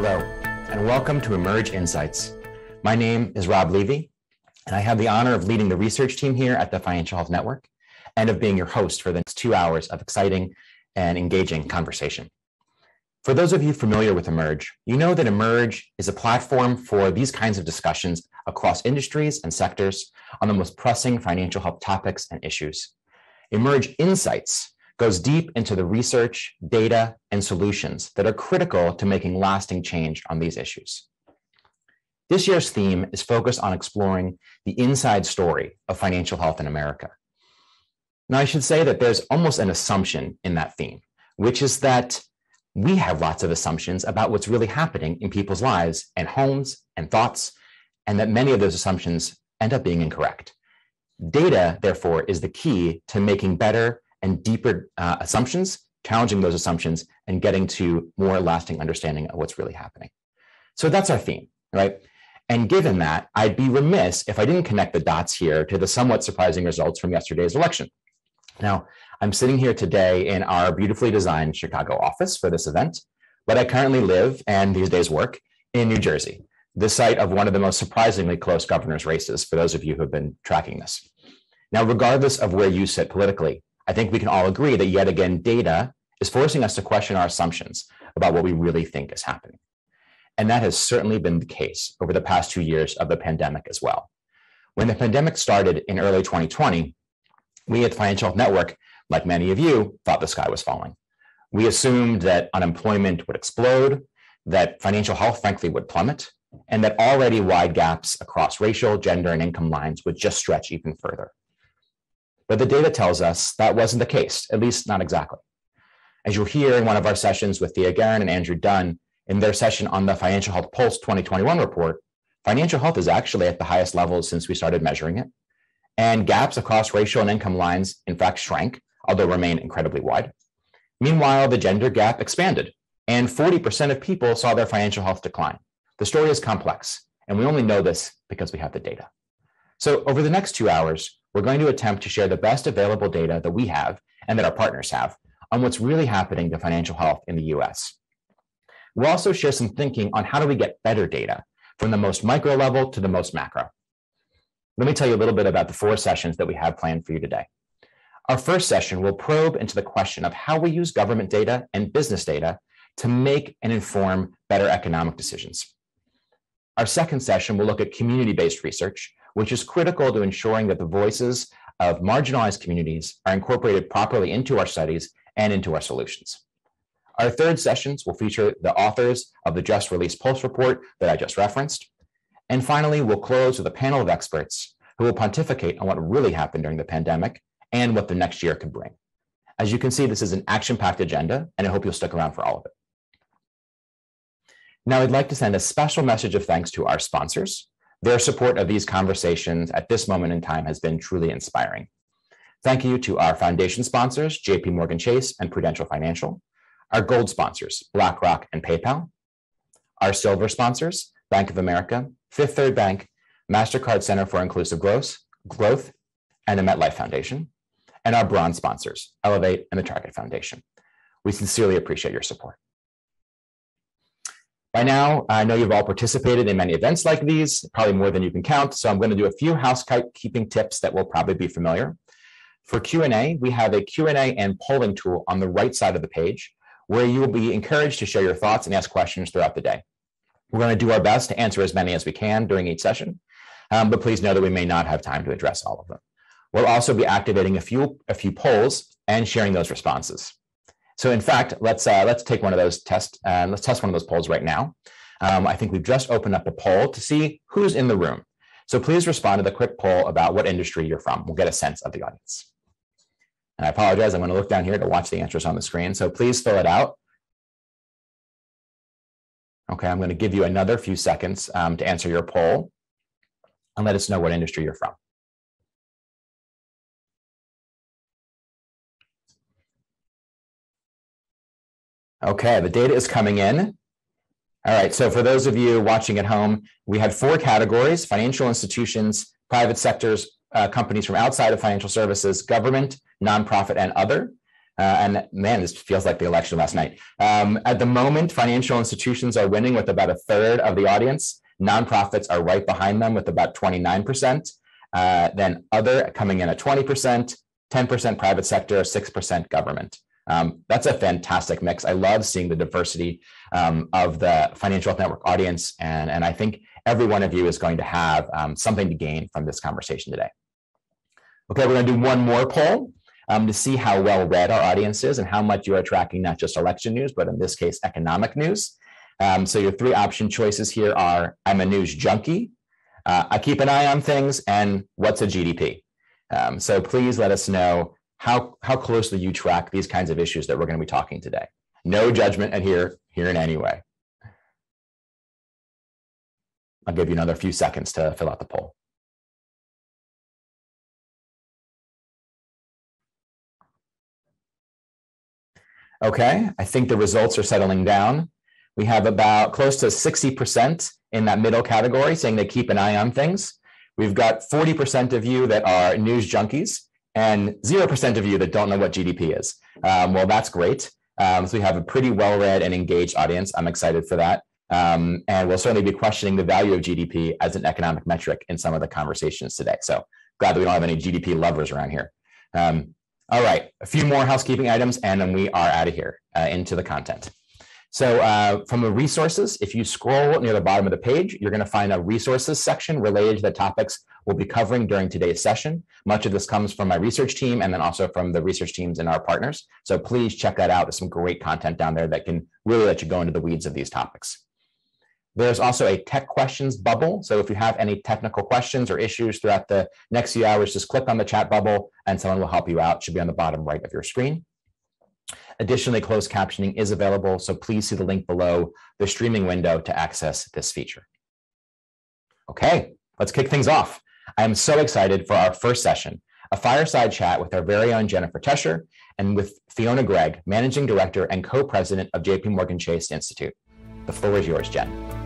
Hello, and welcome to Emerge Insights. My name is Rob Levy, and I have the honor of leading the research team here at the Financial Health Network and of being your host for the next 2 hours of exciting and engaging conversation. For those of you familiar with Emerge, you know that Emerge is a platform for these kinds of discussions across industries and sectors on the most pressing financial health topics and issues. Emerge Insights goes deep into the research, data, and solutions that are critical to making lasting change on these issues. This year's theme is focused on exploring the inside story of financial health in America. Now, I should say that there's almost an assumption in that theme, which is that we have lots of assumptions about what's really happening in people's lives and homes and thoughts, and that many of those assumptions end up being incorrect. Data, therefore, is the key to making better and deeper assumptions, challenging those assumptions, and getting to more lasting understanding of what's really happening. So that's our theme, right? And given that, I'd be remiss if I didn't connect the dots here to the somewhat surprising results from yesterday's election. Now, I'm sitting here today in our beautifully designed Chicago office for this event, but I currently live and these days work in New Jersey, the site of one of the most surprisingly close governor's races for those of you who have been tracking this. Now, regardless of where you sit politically, I think we can all agree that yet again, data is forcing us to question our assumptions about what we really think is happening. And that has certainly been the case over the past 2 years of the pandemic as well. When the pandemic started in early 2020, we at the Financial Health Network, like many of you, thought the sky was falling. We assumed that unemployment would explode, that financial health, frankly, would plummet, and that already wide gaps across racial, gender, and income lines would just stretch even further. But the data tells us that wasn't the case, at least not exactly. As you'll hear in one of our sessions with Thea Guerin and Andrew Dunn in their session on the Financial Health Pulse 2021 report, financial health is actually at the highest level since we started measuring it. And gaps across racial and income lines, in fact, shrank, although remain incredibly wide. Meanwhile, the gender gap expanded, and 40% of people saw their financial health decline. The story is complex, and we only know this because we have the data. So over the next 2 hours, we're going to attempt to share the best available data that we have and that our partners have on what's really happening to financial health in the US. We'll also share some thinking on how do we get better data from the most micro level to the most macro. Let me tell you a little bit about the 4 sessions that we have planned for you today. Our first session will probe into the question of how we use government data and business data to make and inform better economic decisions. Our second session will look at community-based research, which is critical to ensuring that the voices of marginalized communities are incorporated properly into our studies and into our solutions. Our third sessions will feature the authors of the just released Pulse report that I just referenced. And finally, we'll close with a panel of experts who will pontificate on what really happened during the pandemic and what the next year could bring. As you can see, this is an action-packed agenda, and I hope you'll stick around for all of it. Now, I'd like to send a special message of thanks to our sponsors. Their support of these conversations at this moment in time has been truly inspiring. Thank you to our foundation sponsors, JP Morgan Chase and Prudential Financial, our gold sponsors, BlackRock and PayPal, our silver sponsors, Bank of America, Fifth Third Bank, MasterCard Center for Inclusive Growth, and the MetLife Foundation, and our bronze sponsors, Elevate and the Target Foundation. We sincerely appreciate your support. By now, I know you've all participated in many events like these, probably more than you can count, so I'm going to do a few housekeeping tips that will probably be familiar. For Q&A, we have a Q&A and polling tool on the right side of the page, where you will be encouraged to share your thoughts and ask questions throughout the day. We're going to do our best to answer as many as we can during each session, but please know that we may not have time to address all of them. We'll also be activating a few polls and sharing those responses. So in fact, let's take one of those tests, and let's test one of those polls right now. I think we've just opened up a poll to see who's in the room. So please respond to the quick poll about what industry you're from. We'll get a sense of the audience. And I apologize, I'm going to look down here to watch the answers on the screen. So please fill it out. Okay, I'm going to give you another few seconds to answer your poll and let us know what industry you're from. Okay, the data is coming in. All right, so for those of you watching at home, we had 4 categories: financial institutions, private sectors, companies from outside of financial services, government, nonprofit, and other. And man, this feels like the election last night. At the moment, financial institutions are winning with about a third of the audience. Nonprofits are right behind them with about 29%. Then other coming in at 20%, 10% private sector, 6% government. That's a fantastic mix. I love seeing the diversity of the Financial Health Network audience. And I think every one of you is going to have something to gain from this conversation today. Okay, we're going to do one more poll to see how well read our audience is and how much you are tracking not just election news, but in this case, economic news. So your three option choices here are, I'm a news junkie, I keep an eye on things, and what's a GDP? So please let us know how closely you track these kinds of issues that we're going to be talking today. No judgment here in any way. I'll give you another few seconds to fill out the poll. Okay, I think the results are settling down. We have about close to 60% in that middle category saying they keep an eye on things. We've got 40% of you that are news junkies and 0% of you that don't know what GDP is. Well, that's great. So we have a pretty well-read and engaged audience. I'm excited for that. And we'll certainly be questioning the value of GDP as an economic metric in some of the conversations today. So glad that we don't have any GDP lovers around here. All right, a few more housekeeping items, and then we are out of here into the content. So from the resources, if you scroll near the bottom of the page, you're going to find a resources section related to the topics we'll be covering during today's session. Much of this comes from my research team and then also from the research teams and our partners. So please check that out. There's some great content down there that can really let you go into the weeds of these topics. There's also a tech questions bubble. So if you have any technical questions or issues throughout the next few hours, just click on the chat bubble and someone will help you out. It should be on the bottom right of your screen. Additionally, closed captioning is available, so please see the link below the streaming window to access this feature. Okay, let's kick things off. I am so excited for our first session, a fireside chat with our very own Jennifer Tescher and with Fiona Gregg, Managing Director and Co-President of JP Morgan Chase Institute. The floor is yours, Jen.